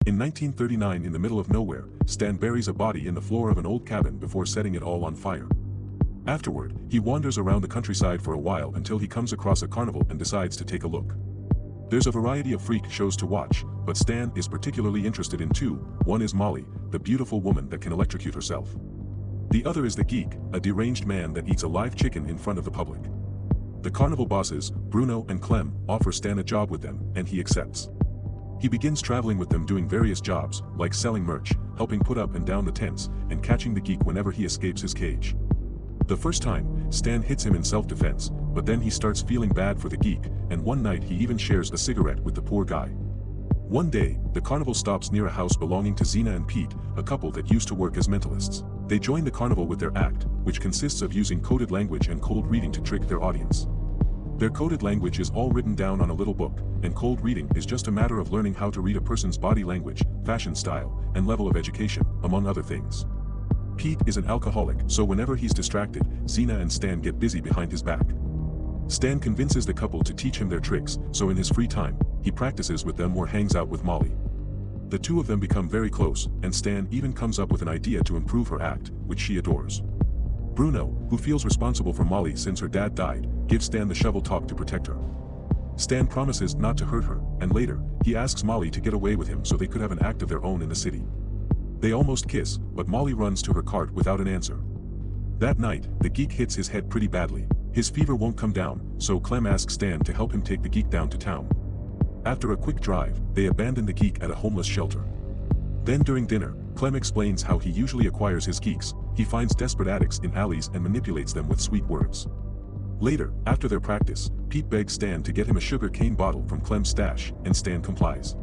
In 1939, in the middle of nowhere, Stan buries a body in the floor of an old cabin before setting it all on fire. Afterward, he wanders around the countryside for a while until he comes across a carnival and decides to take a look. There's a variety of freak shows to watch, but Stan is particularly interested in two. One is Molly, the beautiful woman that can electrocute herself. The other is the Geek, a deranged man that eats a live chicken in front of the public. The carnival bosses, Bruno and Clem, offer Stan a job with them, and he accepts. He begins traveling with them doing various jobs, like selling merch, helping put up and down the tents, and catching the Geek whenever he escapes his cage. The first time, Stan hits him in self-defense, but then he starts feeling bad for the Geek, and one night he even shares a cigarette with the poor guy. One day, the carnival stops near a house belonging to Zena and Pete, a couple that used to work as mentalists. They join the carnival with their act, which consists of using coded language and cold reading to trick their audience. Their coded language is all written down on a little book, and cold reading is just a matter of learning how to read a person's body language, fashion style, and level of education, among other things. Pete is an alcoholic, so whenever he's distracted, Zena and Stan get busy behind his back. Stan convinces the couple to teach him their tricks, so in his free time, he practices with them or hangs out with Molly. The two of them become very close, and Stan even comes up with an idea to improve her act, which she adores. Bruno, who feels responsible for Molly since her dad died, gives Stan the shovel talk to protect her. Stan promises not to hurt her, and later, he asks Molly to get away with him so they could have an act of their own in the city. They almost kiss, but Molly runs to her cart without an answer. That night, the Geek hits his head pretty badly. His fever won't come down, so Clem asks Stan to help him take the Geek down to town. After a quick drive, they abandon the Geek at a homeless shelter. Then during dinner, Clem explains how he usually acquires his geeks. He finds desperate addicts in alleys and manipulates them with sweet words. Later, after their practice, Pete begs Stan to get him a sugar cane bottle from Clem's stash, and Stan complies.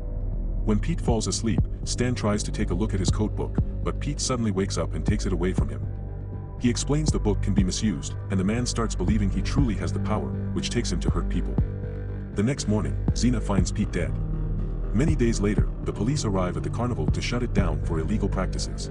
When Pete falls asleep, Stan tries to take a look at his code book, but Pete suddenly wakes up and takes it away from him. He explains the book can be misused, and the man starts believing he truly has the power, which takes him to hurt people. The next morning, Zena finds Pete dead. Many days later, the police arrive at the carnival to shut it down for illegal practices.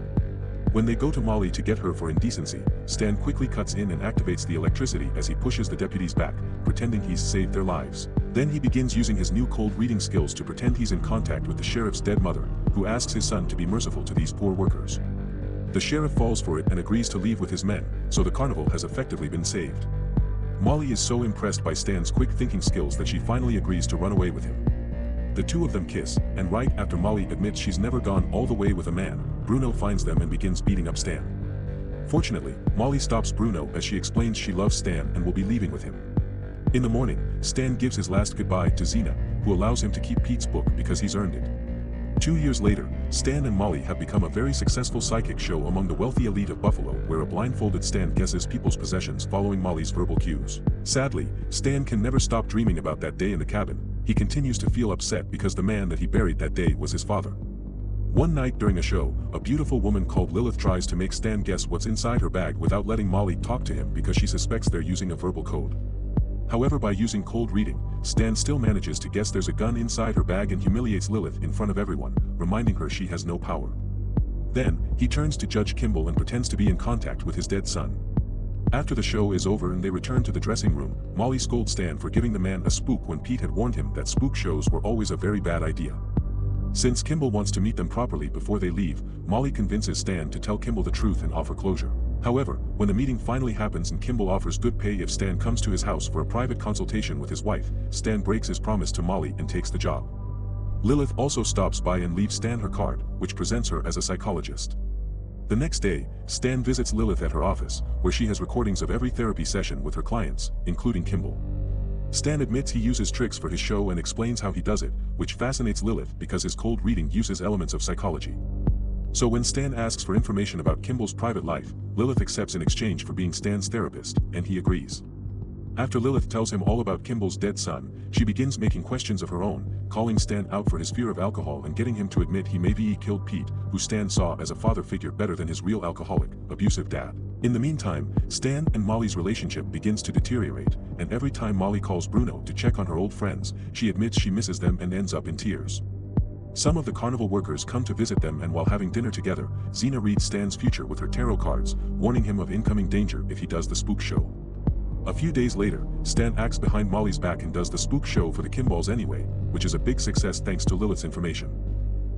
When they go to Molly to get her for indecency, Stan quickly cuts in and activates the electricity as he pushes the deputies back, pretending he's saved their lives. Then he begins using his new cold reading skills to pretend he's in contact with the sheriff's dead mother, who asks his son to be merciful to these poor workers. The sheriff falls for it and agrees to leave with his men, so the carnival has effectively been saved. Molly is so impressed by Stan's quick thinking skills that she finally agrees to run away with him. The two of them kiss, and right after Molly admits she's never gone all the way with a man, Bruno finds them and begins beating up Stan. Fortunately, Molly stops Bruno as she explains she loves Stan and will be leaving with him. In the morning, Stan gives his last goodbye to Zena, who allows him to keep Pete's book because he's earned it. 2 years later, Stan and Molly have become a very successful psychic show among the wealthy elite of Buffalo, where a blindfolded Stan guesses people's possessions following Molly's verbal cues. Sadly, Stan can never stop dreaming about that day in the cabin. He continues to feel upset because the man that he buried that day was his father. One night during a show, a beautiful woman called Lilith tries to make Stan guess what's inside her bag without letting Molly talk to him because she suspects they're using a verbal code. However, by using cold reading, Stan still manages to guess there's a gun inside her bag and humiliates Lilith in front of everyone, reminding her she has no power. Then, he turns to Judge Kimball and pretends to be in contact with his dead son. After the show is over and they return to the dressing room, Molly scolds Stan for giving the man a spook when Pete had warned him that spook shows were always a very bad idea. Since Kimball wants to meet them properly before they leave, Molly convinces Stan to tell Kimball the truth and offer closure. However, when the meeting finally happens and Kimball offers good pay if Stan comes to his house for a private consultation with his wife, Stan breaks his promise to Molly and takes the job. Lilith also stops by and leaves Stan her card, which presents her as a psychologist. The next day, Stan visits Lilith at her office, where she has recordings of every therapy session with her clients, including Kimball. Stan admits he uses tricks for his show and explains how he does it, which fascinates Lilith because his cold reading uses elements of psychology. So when Stan asks for information about Kimball's private life, Lilith accepts in exchange for being Stan's therapist, and he agrees. After Lilith tells him all about Kimball's dead son, she begins making questions of her own, calling Stan out for his fear of alcohol and getting him to admit he maybe killed Pete, who Stan saw as a father figure better than his real alcoholic, abusive dad. In the meantime, Stan and Molly's relationship begins to deteriorate, and every time Molly calls Bruno to check on her old friends, she admits she misses them and ends up in tears. Some of the carnival workers come to visit them, and while having dinner together, Zena reads Stan's future with her tarot cards, warning him of incoming danger if he does the spook show. A few days later, Stan acts behind Molly's back and does the spook show for the Kimballs anyway, which is a big success thanks to Lilith's information.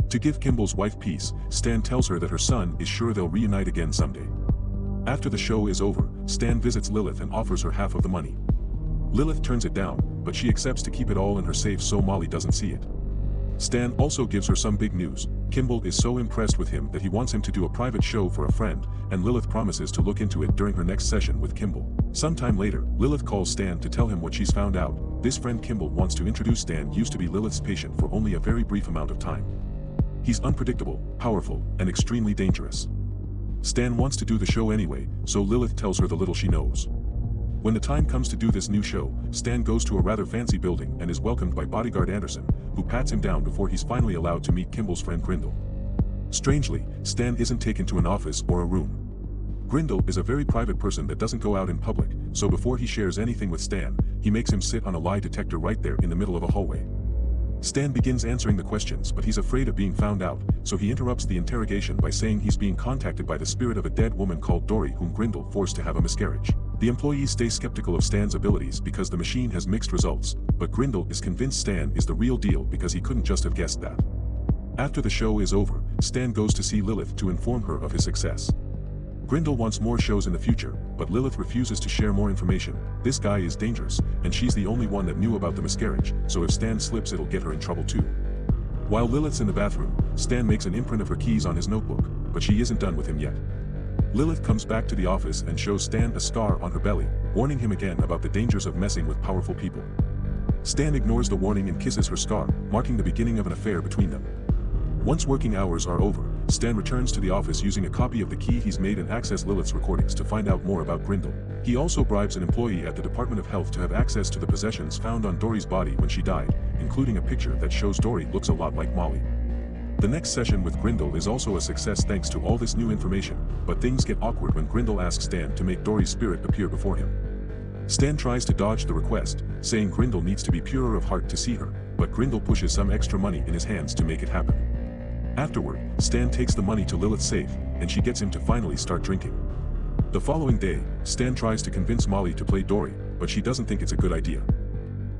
To give Kimball's wife peace, Stan tells her that her son is sure they'll reunite again someday. After the show is over, Stan visits Lilith and offers her half of the money. Lilith turns it down, but she accepts to keep it all in her safe so Molly doesn't see it. Stan also gives her some big news. Kimball is so impressed with him that he wants him to do a private show for a friend, and Lilith promises to look into it during her next session with Kimball. Sometime later, Lilith calls Stan to tell him what she's found out. This friend Kimball wants to introduce Stan used to be Lilith's patient for only a very brief amount of time. He's unpredictable, powerful, and extremely dangerous. Stan wants to do the show anyway, so Lilith tells her the little she knows. When the time comes to do this new show, Stan goes to a rather fancy building and is welcomed by bodyguard Anderson, who pats him down before he's finally allowed to meet Kimball's friend Grindel. Strangely, Stan isn't taken to an office or a room. Grindel is a very private person that doesn't go out in public, so before he shares anything with Stan, he makes him sit on a lie detector right there in the middle of a hallway. Stan begins answering the questions, but he's afraid of being found out, so he interrupts the interrogation by saying he's being contacted by the spirit of a dead woman called Dory whom Grindel forced to have a miscarriage. The employees stay skeptical of Stan's abilities because the machine has mixed results, but Grindel is convinced Stan is the real deal because he couldn't just have guessed that. After the show is over, Stan goes to see Lilith to inform her of his success. Grindel wants more shows in the future, but Lilith refuses to share more information. This guy is dangerous, and she's the only one that knew about the miscarriage, so if Stan slips it'll get her in trouble too. While Lilith's in the bathroom, Stan makes an imprint of her keys on his notebook, but she isn't done with him yet. Lilith comes back to the office and shows Stan a scar on her belly, warning him again about the dangers of messing with powerful people. Stan ignores the warning and kisses her scar, marking the beginning of an affair between them. Once working hours are over, Stan returns to the office using a copy of the key he's made and access Lilith's recordings to find out more about Grindel. He also bribes an employee at the Department of Health to have access to the possessions found on Dory's body when she died, including a picture that shows Dory looks a lot like Molly. The next session with Grindel is also a success thanks to all this new information, but things get awkward when Grindel asks Stan to make Dory's spirit appear before him. Stan tries to dodge the request, saying Grindel needs to be purer of heart to see her, but Grindel pushes some extra money in his hands to make it happen. Afterward, Stan takes the money to Lilith's safe, and she gets him to finally start drinking. The following day, Stan tries to convince Molly to play Dory, but she doesn't think it's a good idea.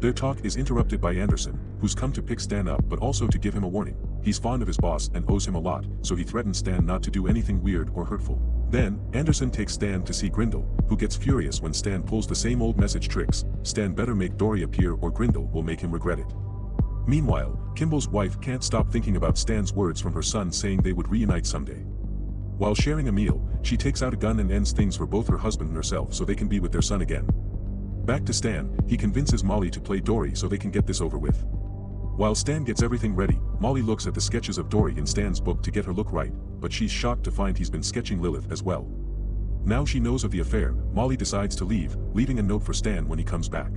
Their talk is interrupted by Anderson, who's come to pick Stan up but also to give him a warning. He's fond of his boss and owes him a lot, so he threatens Stan not to do anything weird or hurtful. Then, Anderson takes Stan to see Grindel, who gets furious when Stan pulls the same old message tricks. Stan better make Dory appear or Grindel will make him regret it. Meanwhile, Kimball's wife can't stop thinking about Stan's words from her son saying they would reunite someday. While sharing a meal, she takes out a gun and ends things for both her husband and herself so they can be with their son again. Back to Stan, he convinces Molly to play Dory so they can get this over with. While Stan gets everything ready, Molly looks at the sketches of Dory in Stan's book to get her look right, but she's shocked to find he's been sketching Lilith as well. Now she knows of the affair, Molly decides to leave, leaving a note for Stan when he comes back.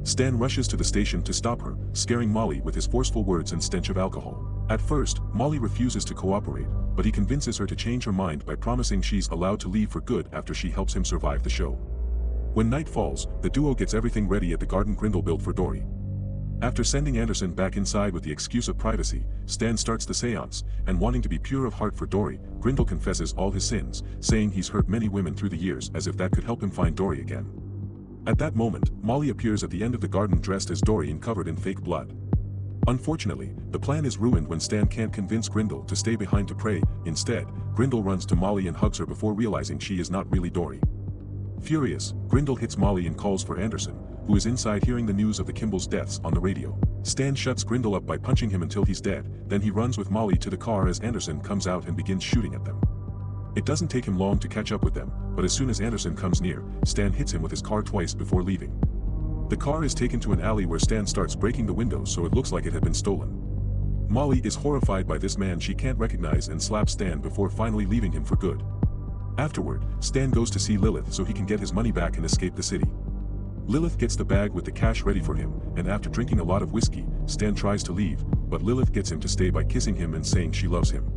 Stan rushes to the station to stop her, scaring Molly with his forceful words and stench of alcohol. At first, Molly refuses to cooperate, but he convinces her to change her mind by promising she's allowed to leave for good after she helps him survive the show. When night falls, the duo gets everything ready at the garden Grindel built for Dory. After sending Anderson back inside with the excuse of privacy, Stan starts the seance, and wanting to be pure of heart for Dory, Grindel confesses all his sins, saying he's hurt many women through the years as if that could help him find Dory again. At that moment, Molly appears at the end of the garden dressed as Dory and covered in fake blood. Unfortunately, the plan is ruined when Stan can't convince Grindel to stay behind to pray. Instead, Grindel runs to Molly and hugs her before realizing she is not really Dory. Furious, Grindel hits Molly and calls for Anderson, who is inside hearing the news of the Kimball's deaths on the radio. Stan shuts Grindel up by punching him until he's dead, then he runs with Molly to the car as Anderson comes out and begins shooting at them. It doesn't take him long to catch up with them, but as soon as Anderson comes near, Stan hits him with his car twice before leaving. The car is taken to an alley where Stan starts breaking the windows so it looks like it had been stolen. Molly is horrified by this man she can't recognize and slaps Stan before finally leaving him for good. Afterward, Stan goes to see Lilith so he can get his money back and escape the city. Lilith gets the bag with the cash ready for him, and after drinking a lot of whiskey, Stan tries to leave, but Lilith gets him to stay by kissing him and saying she loves him.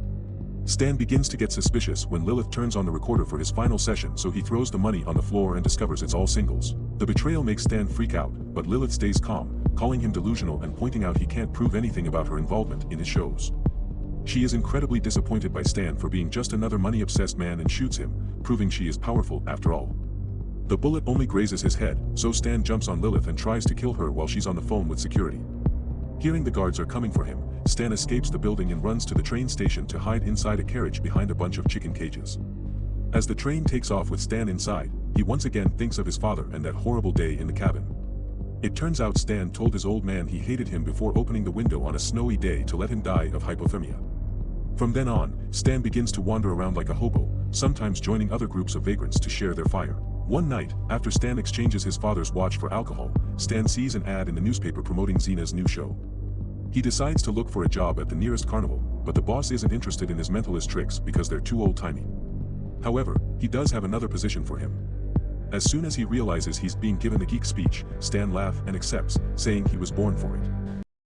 Stan begins to get suspicious when Lilith turns on the recorder for his final session, so he throws the money on the floor and discovers it's all singles. The betrayal makes Stan freak out, but Lilith stays calm, calling him delusional and pointing out he can't prove anything about her involvement in his shows. She is incredibly disappointed by Stan for being just another money-obsessed man and shoots him, proving she is powerful after all. The bullet only grazes his head, so Stan jumps on Lilith and tries to kill her while she's on the phone with security. Hearing the guards are coming for him, Stan escapes the building and runs to the train station to hide inside a carriage behind a bunch of chicken cages. As the train takes off with Stan inside, he once again thinks of his father and that horrible day in the cabin. It turns out Stan told his old man he hated him before opening the window on a snowy day to let him die of hypothermia. From then on, Stan begins to wander around like a hobo, sometimes joining other groups of vagrants to share their fire. One night, after Stan exchanges his father's watch for alcohol, Stan sees an ad in the newspaper promoting Xena's new show. He decides to look for a job at the nearest carnival, but the boss isn't interested in his mentalist tricks because they're too old-timey. However, he does have another position for him. As soon as he realizes he's being given the geek speech, Stan laughs and accepts, saying he was born for it.